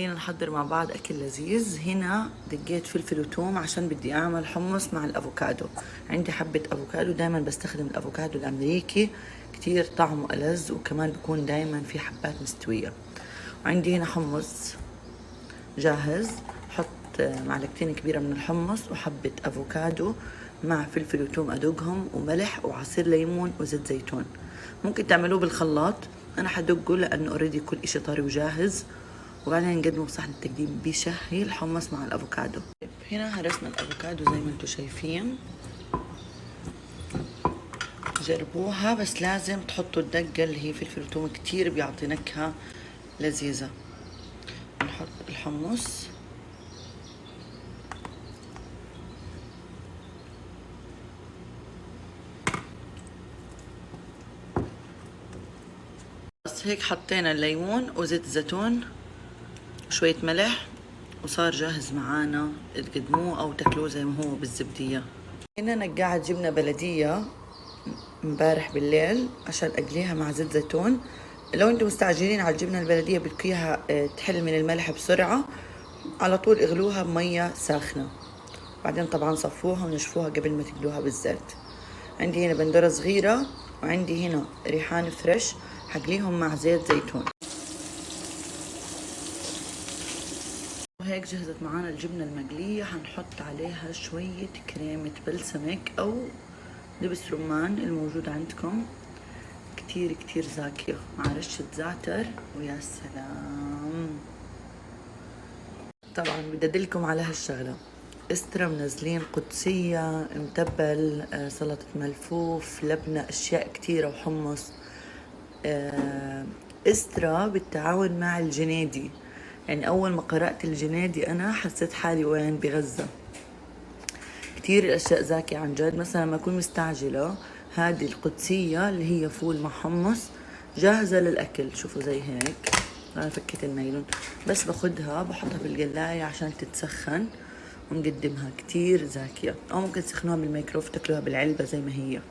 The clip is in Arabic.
خلينا نحضر مع بعض أكل لذيذ. هنا دقيت فلفل وثوم عشان بدي أعمل حمص مع الأفوكادو. عندي حبة أفوكادو، دايما بستخدم الأفوكادو الأمريكي، كتير طعمه ألذ وكمان بيكون دايما في حبات مستوية. وعندي هنا حمص جاهز، حط معلقتين كبيرة من الحمص وحبة أفوكادو مع فلفل وثوم أدقهم وملح وعصير ليمون وزيت زيتون. ممكن تعملوه بالخلاط، أنا حدقه لأنه اوريدي كل إشي طري وجاهز، وبعدين نقدمه بصحن التقديم بشهي الحمص مع الأفوكادو. هنا هرسنا الأفوكادو زي ما انتم شايفين، جربوها بس لازم تحطوا الدقة اللي هي فلفل وثوم، كتير بيعطي نكهة لذيذة. نحط الحمص، بس هيك حطينا الليمون وزيت الزيتون وشوية ملح وصار جاهز معانا تقدموه أو تاكلوه زي ما هو بالزبدية. هنا نقعت جبنة بلدية امبارح بالليل عشان اقليها مع زيت زيتون. لو انتم مستعجلين على الجبنة البلدية بدكيها تحل من الملح بسرعة، على طول اغلوها بمية ساخنة، بعدين طبعا صفوها ونشفوها قبل ما تقلوها بالزيت. عندي هنا بندورة صغيرة وعندي هنا ريحان فريش، حقليهم مع زيت زيتون. وهيك جهزت معانا الجبنة المقلية. هنحط عليها شوية كريمة بلسمك أو دبس رمان الموجود عندكم، كتير كتير زاكية، مع رشة زعتر ويا سلام. طبعا بدي أدلكم على هالشغلة، استرا منزلين قدسية، متبل، سلطة ملفوف، لبنة، أشياء كتيرة وحمص. استرا بالتعاون مع الجنيدي، يعني أول ما قرأت الجنيدي أنا حسيت حالي وين بغزة. كتير الأشياء زاكية عن جد. مثلا ما أكون مستعجلة، هذه القدسية اللي هي فول مع حمص جاهزة للأكل، شوفوا زي هيك. أنا فكيت النايلون، بس باخدها بحطها في القلاية عشان تتسخن ونقدمها. كتير زاكية، أو ممكن تسخنوها بالميكروف تاكلوها بالعلبة زي ما هي.